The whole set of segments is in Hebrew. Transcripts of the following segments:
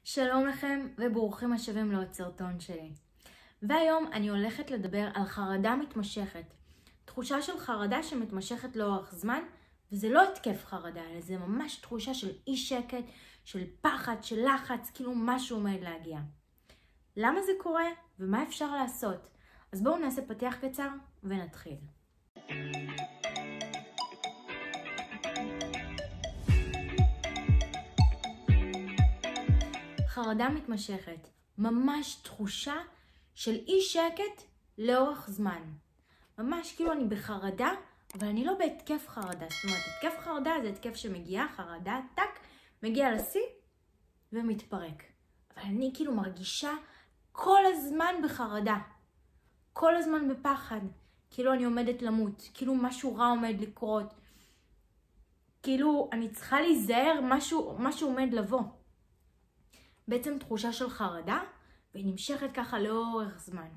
שלום לכם וברוכים השבים לעוד סרטון שלי. והיום אני הולכת לדבר על חרדה מתמשכת. תחושה של חרדה שמתמשכת לאורך זמן, וזה לא התקף חרדה, אלא זה ממש תחושה של אי שקט, של פחד, של לחץ, כאילו משהו עומד להגיע. למה זה קורה ומה אפשר לעשות? אז בואו נעשה פתיח קצר ונתחיל. חרדה מתמשכת, ממש תחושה של אי שקט לאורך זמן. ממש כאילו אני בחרדה, אבל אני לא בהתקף חרדה. זאת אומרת, התקף חרדה זה התקף שמגיע, חרדה, טק, מגיע לשיא ומתפרק. אבל אני כאילו מרגישה כל הזמן בחרדה. כל הזמן בפחד. כאילו אני עומדת למות. כאילו משהו רע עומד לקרות. כאילו אני צריכה להיזהר, משהו עומד לבוא. בעצם תחושה של חרדה, והיא נמשכת ככה לאורך זמן.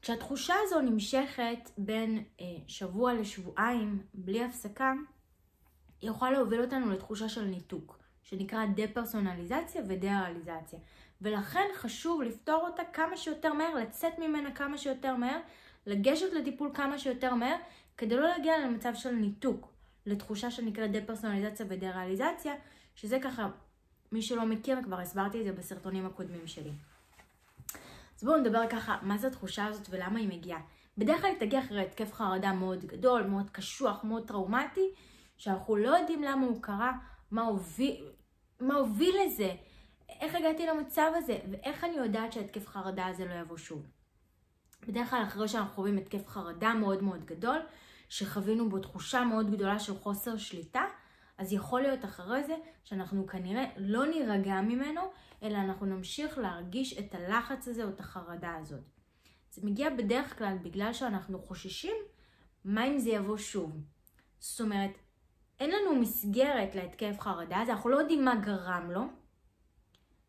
כשהתחושה הזו נמשכת בין שבוע לשבועיים, בלי הפסקה, היא יכולה להוביל אותנו לתחושה של ניתוק, שנקרא דה-פרסונליזציה ודה-ריאליזציה. ולכן חשוב לפתור אותה כמה שיותר מהר, לצאת ממנה כמה שיותר מהר, לגשת לטיפול כמה שיותר מהר, כדי לא להגיע למצב של ניתוק, לתחושה שנקרא דה-פרסונליזציה ודה-ריאליזציה, שזה ככה, מי שלא מכיר, כבר הסברתי את זה בסרטונים הקודמים שלי. אז בואו נדבר ככה, מה זה התחושה הזאת ולמה היא מגיעה. בדרך כלל היא תגיע אחרי התקף חרדה מאוד גדול, מאוד קשוח, מאוד טראומטי, שאנחנו לא יודעים למה הוא קרה, מה הוביל לזה, איך הגעתי למצב הזה, ואיך אני יודעת שהתקף חרדה הזה לא יבוא שוב. בדרך כלל אחרי שאנחנו חווים התקף חרדה מאוד מאוד גדול, שחווינו בו תחושה מאוד גדולה של חוסר שליטה, אז יכול להיות אחרי זה שאנחנו כנראה לא נירגע ממנו, אלא אנחנו נמשיך להרגיש את הלחץ הזה או את החרדה הזאת. זה מגיע בדרך כלל בגלל שאנחנו חוששים מה אם זה יבוא שוב. זאת אומרת, אין לנו מסגרת להתקף חרדה, אז אנחנו לא יודעים מה גרם לו,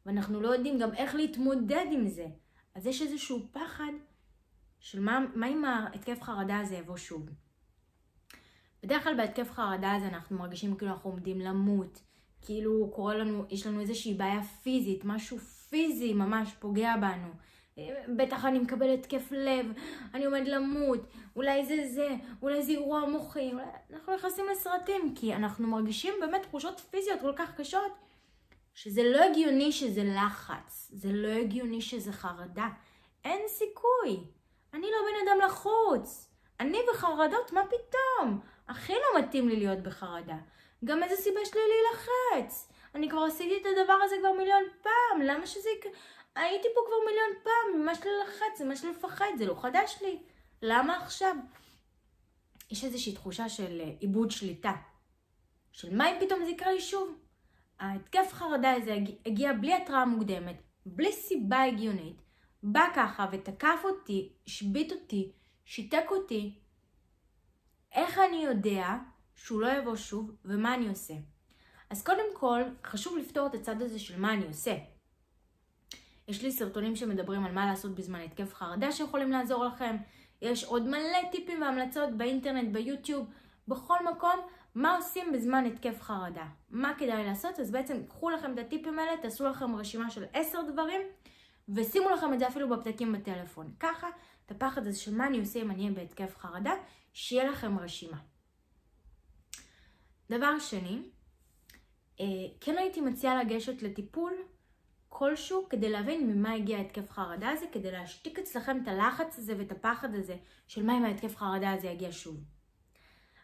ואנחנו לא יודעים גם איך להתמודד עם זה. אז יש איזשהו פחד של מה אם ההתקף חרדה הזה יבוא שוב. בדרך כלל בהתקף חרדה הזה אנחנו מרגישים כאילו אנחנו עומדים למות, כאילו קורה לנו, יש לנו איזושהי בעיה פיזית, משהו פיזי ממש פוגע בנו. בטח אני מקבל התקף לב, אני עומד למות, אולי אולי זה אירוע מוחי, אנחנו נכנסים לסרטים, כי אנחנו מרגישים באמת תחושות פיזיות כל כך קשות, שזה לא הגיוני שזה לחץ, זה לא הגיוני שזה חרדה, אין סיכוי, אני לא בן אדם לחוץ. אני בחרדות, מה פתאום? הכי לא מתאים לי להיות בחרדה. גם איזה סיבה שלי להילחץ. אני כבר עשיתי את הדבר הזה כבר מיליון פעם. למה שזה הייתי פה כבר מיליון פעם. מה שלי להילחץ, מה שלי לפחד, זה לא חדש לי. למה עכשיו? יש איזושהי תחושה של איבוד שליטה. של מה אם פתאום זה יקרה לי שוב? ההתקף חרדה הזה הגיע בלי התראה מוקדמת, בלי סיבה הגיונית. בא ככה ותקף אותי, השבית אותי, שיתק אותי. איך אני יודע שהוא לא יבוא שוב ומה אני עושה? אז קודם כל חשוב לפתור את הצד הזה של מה אני עושה. יש לי סרטונים שמדברים על מה לעשות בזמן התקף חרדה שיכולים לעזור לכם. יש עוד מלא טיפים והמלצות באינטרנט, ביוטיוב, בכל מקום, מה עושים בזמן התקף חרדה. מה כדאי לעשות? אז בעצם קחו לכם את הטיפים האלה, תעשו לכם רשימה של 10 דברים, ושימו לכם את זה אפילו בפתקים בטלפון. ככה, את הפחד הזה של מה אני עושה אם אני אהיה בהתקף חרדה, שיהיה לכם רשימה. דבר שני, כן הייתי מציעה לגשת לטיפול כלשהו כדי להבין ממה הגיע התקף חרדה הזה, כדי להשתיק אצלכם את הלחץ הזה ואת הפחד הזה של מה אם ההתקף חרדה הזה יגיע שוב.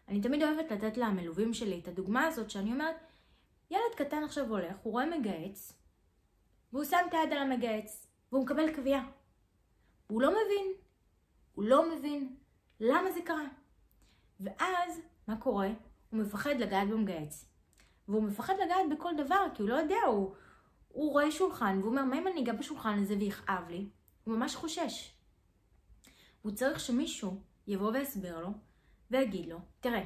אני תמיד אוהבת לתת למלווים שלי את הדוגמה הזאת שאני אומרת, ילד קטן עכשיו הולך, הוא רואה מגהץ, והוא שם את היד על המגהץ, והוא מקבל קביעה. הוא לא מבין למה זה קרה. ואז, מה קורה? הוא מפחד לגעת במגהץ. והוא מפחד לגעת בכל דבר, כי הוא לא יודע, הוא רואה שולחן, והוא אומר, מה אם אני אגע בשולחן הזה ויכאב לי? הוא ממש חושש. הוא צריך שמישהו יבוא ויסביר לו, ויגיד לו, תראה,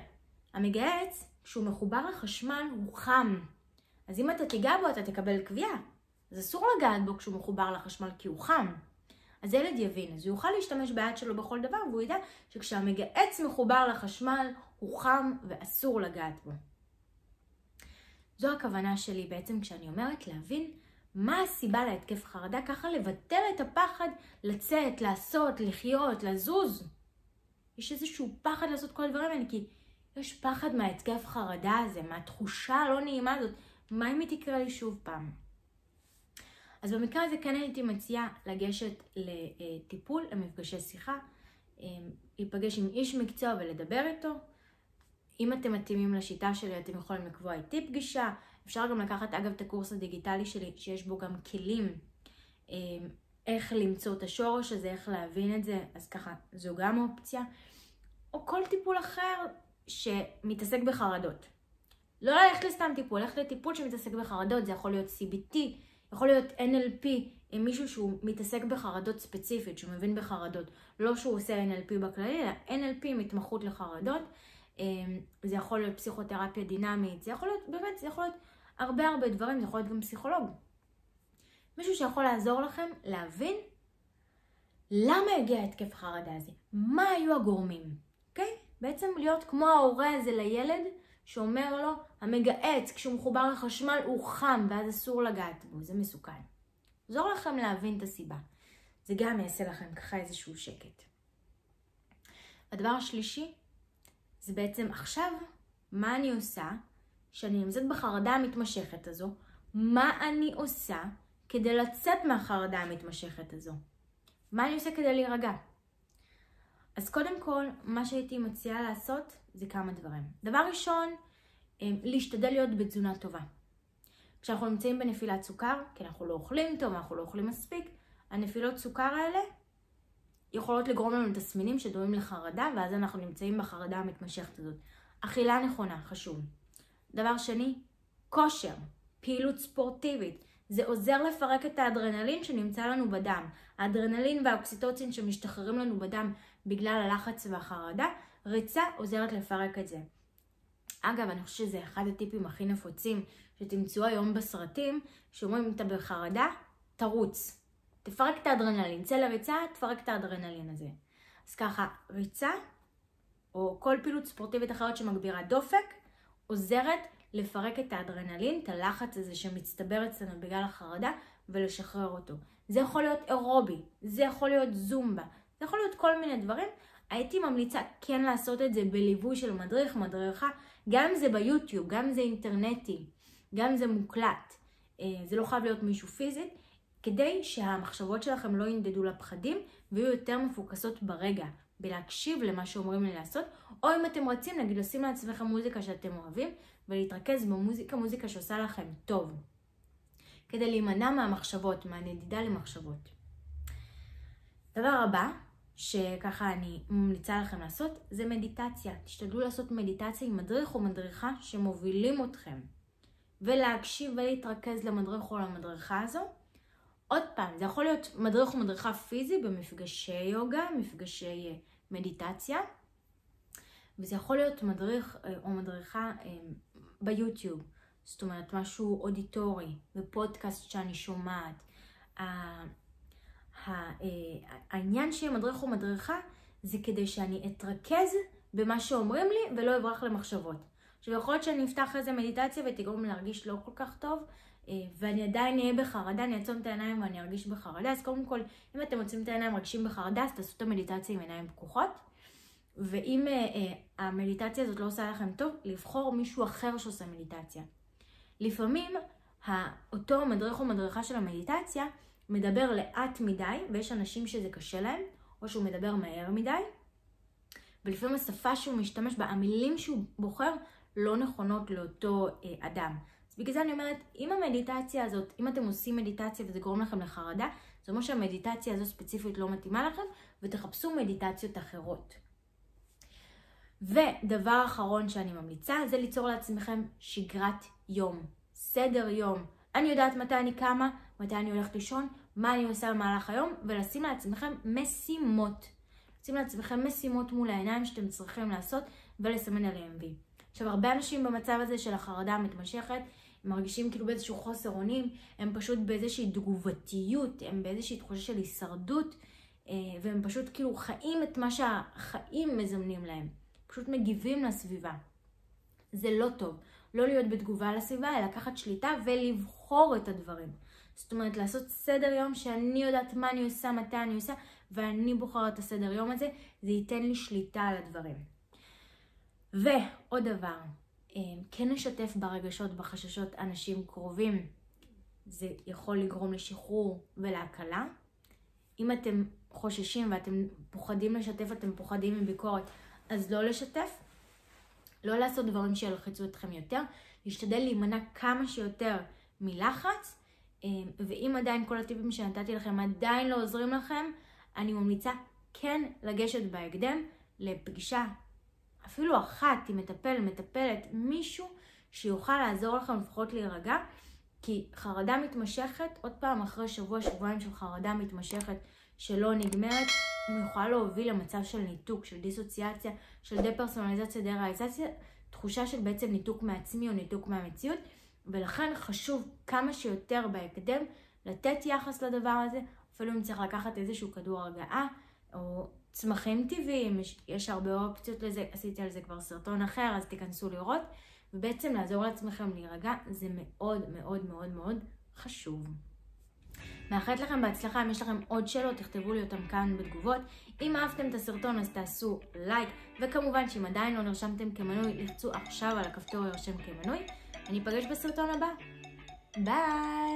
המגהץ, כשהוא מחובר לחשמל, הוא חם. אז אם אתה תיגע בו, אתה תקבל קביעה. אז אסור לגעת בו כשהוא מחובר לחשמל, כי הוא חם. אז ילד יבין, אז הוא יוכל להשתמש ביד שלו בכל דבר, והוא ידע שכשהמגהץ מחובר לחשמל, הוא חם ואסור לגעת בו. זו הכוונה שלי בעצם כשאני אומרת להבין מה הסיבה להתקף חרדה? ככה לבטל את הפחד, לצאת, לעשות, לחיות, לזוז. יש איזשהו פחד לעשות כל הדברים האלה, כי יש פחד מההתקף חרדה הזה, מהתחושה הלא נעימה הזאת. מה אם היא תקרה לי שוב פעם? אז במקרה הזה כן הייתי מציעה לגשת לטיפול, למפגשי שיחה, להיפגש עם איש מקצוע ולדבר איתו. אם אתם מתאימים לשיטה שלי, אתם יכולים לקבוע איתי פגישה. אפשר גם לקחת, אגב, את הקורס הדיגיטלי שלי, שיש בו גם כלים, איך למצוא את השורש הזה, איך להבין את זה, אז ככה, זו גם אופציה. או כל טיפול אחר שמתעסק בחרדות. לא ללכת לסתם טיפול, ללכת לטיפול שמתעסק בחרדות, זה יכול להיות CBT, יכול להיות NLP, עם מישהו שהוא מתעסק בחרדות ספציפית, שהוא מבין בחרדות. לא שהוא עושה NLP בכללי, אלא NLP עם התמחות לחרדות. זה יכול להיות פסיכותרפיה דינמית, זה יכול להיות, באמת, זה יכול להיות הרבה דברים, זה יכול להיות גם פסיכולוג. מישהו שיכול לעזור לכם להבין למה הגיע התקף החרדה הזה, מה היו הגורמים, אוקיי? בעצם להיות כמו ההורה הזה לילד שאומר לו, המגעץ כשהוא מחובר לחשמל הוא חם ואז אסור לגעת בו, זה מסוכן. עזור לכם להבין את הסיבה. זה גם יעשה לכם ככה איזשהו שקט. הדבר השלישי, זה בעצם עכשיו, מה אני עושה, שאני נמצאת בחרדה המתמשכת הזו, מה אני עושה כדי לצאת מהחרדה המתמשכת הזו? מה אני עושה כדי להירגע? אז קודם כל, מה שהייתי מציעה לעשות זה כמה דברים. דבר ראשון, להשתדל להיות בתזונה טובה. כשאנחנו נמצאים בנפילת סוכר, כי אנחנו לא אוכלים טוב, אנחנו לא אוכלים מספיק, הנפילות סוכר האלה יכולות לגרום לנו תסמינים שדומים לחרדה, ואז אנחנו נמצאים בחרדה המתמשכת הזאת. אכילה נכונה, חשוב. דבר שני, כושר, פעילות ספורטיבית. זה עוזר לפרק את האדרנלין שנמצא לנו בדם. האדרנלין והאוקסיטוצין שמשתחררים לנו בדם בגלל הלחץ והחרדה, ריצה עוזרת לפרק את זה. אגב, אני חושבת שזה אחד הטיפים הכי נפוצים שתמצאו היום בסרטים, שאומרים אם אתה בחרדה, תרוץ. תפרק את האדרנלין, צא לריצה, תפרק את האדרנלין הזה. אז ככה, ריצה או כל פעילות ספורטיבית אחרת שמגבירה דופק, עוזרת לפרק את האדרנלין, את הלחץ הזה שמצטבר אצלנו בגלל החרדה, ולשחרר אותו. זה יכול להיות אירובי, זה יכול להיות זומבה, זה יכול להיות כל מיני דברים. הייתי ממליצה כן לעשות את זה בליווי של מדריך, מדריכה, גם אם זה ביוטיוב, גם אם זה אינטרנטי, גם אם זה מוקלט. זה לא חייב להיות מישהו פיזית, כדי שהמחשבות שלכם לא ינדדו לפחדים, ויהיו יותר מפוקסות ברגע, בלהקשיב למה שאומרים לי לעשות, או אם אתם רוצים, נגיד, לשים לעצמכם מוזיקה שאתם אוהבים, ולהתרכז במוזיקה, מוזיקה שעושה לכם טוב, כדי להימנע מהמחשבות, מהנדידה למחשבות. דבר הבא, שככה אני ממליצה לכם לעשות, זה מדיטציה. תשתדלו לעשות מדיטציה עם מדריך או מדריכה שמובילים אתכם, ולהקשיב ולהתרכז למדריך או למדריכה הזו. עוד פעם, זה יכול להיות מדריך או מדריכה פיזי במפגשי יוגה, מפגשי מדיטציה, וזה יכול להיות מדריך או מדריכה ביוטיוב, זאת אומרת משהו אודיטורי, בפודקאסט שאני שומעת. העניין שיהיה מדריך או מדריכה זה כדי שאני אתרכז במה שאומרים לי ולא אברח למחשבות. עכשיו יכול להיות שאני אפתח איזה מדיטציה ותגרום להרגיש לא כל כך טוב, ואני עדיין אהיה בחרדה, אני אעצום את העיניים ואני ארגיש בחרדה. אז קודם כל, אם אתם עוצמים את העיניים מרגישים בחרדה, אז תעשו את המדיטציה עם עיניים פקוחות. ואם המדיטציה הזאת לא עושה לכם טוב, לבחור מישהו אחר שעושה מדיטציה. לפעמים אותו מדריך או מדריכה של המדיטציה מדבר לאט מדי, ויש אנשים שזה קשה להם, או שהוא מדבר מהר מדי, ולפעמים השפה שהוא משתמש בה, המילים שהוא בוחר, לא נכונות לאותו אדם. אז בגלל זה אני אומרת, אם המדיטציה הזאת, אם אתם עושים מדיטציה וזה גורם לכם לחרדה, זאת אומרת שהמדיטציה הזו ספציפית לא מתאימה לכם, ותחפשו מדיטציות אחרות. ודבר אחרון שאני ממליצה, זה ליצור לעצמכם שגרת יום, סדר יום. אני יודעת מתי אני קמה, מתי אני הולכת לישון, מה אני עושה במהלך היום, ולשים לעצמכם משימות. לשים לעצמכם משימות מול העיניים שאתם צריכים לעשות, ולסמן עליהם וי. עכשיו, הרבה אנשים במצב הזה של החרדה המתמשכת, הם מרגישים כאילו באיזשהו חוסר אונים, הם פשוט באיזושהי תגובתיות, הם באיזושהי תחושה של הישרדות, והם פשוט כאילו חיים את מה שהחיים מזמנים להם. פשוט מגיבים לסביבה. זה לא טוב. לא להיות בתגובה לסביבה, אלא לקחת שליטה ולבחור לבחור את הדברים. זאת אומרת, לעשות סדר יום שאני יודעת מה אני עושה, מתי אני עושה, ואני בוחרת את הסדר יום הזה, זה ייתן לי שליטה על הדברים. ועוד דבר, כן לשתף ברגשות, בחששות אנשים קרובים, זה יכול לגרום לשחרור ולהקלה. אם אתם חוששים ואתם פוחדים לשתף, אתם פוחדים מביקורת, אז לא לשתף. לא לעשות דברים שילחצו אתכם יותר, להשתדל להימנע כמה שיותר מלחץ, ואם עדיין כל הטיפים שנתתי לכם עדיין לא עוזרים לכם, אני ממליצה כן לגשת בהקדם לפגישה, אפילו אחת עם מטפלת, מישהו שיוכל לעזור לכם לפחות להירגע, כי חרדה מתמשכת, עוד פעם אחרי שבוע-שבועיים של חרדה מתמשכת שלא נגמרת, הוא יכול להוביל למצב של ניתוק, של דיסוציאציה, של דפרסונליזציה, דה-ריאליזציה, תחושה של בעצם ניתוק מעצמי או ניתוק מהמציאות, ולכן חשוב כמה שיותר בהקדם לתת יחס לדבר הזה, אפילו אם צריך לקחת איזשהו כדור הרגעה, או צמחים טבעיים, יש הרבה אופציות לזה, עשיתי על זה כבר סרטון אחר, אז תיכנסו לראות, ובעצם לעזור לעצמכם להירגע, זה מאוד מאוד מאוד מאוד חשוב. מאחלת לכם בהצלחה. אם יש לכם עוד שאלות, תכתבו לי אותם כאן בתגובות. אם אהבתם את הסרטון אז תעשו לייק, וכמובן שאם עדיין לא נרשמתם כמנוי, לחצו עכשיו על הכפתור להירשם כמנוי. אני אפגש בסרטון הבא. ביי!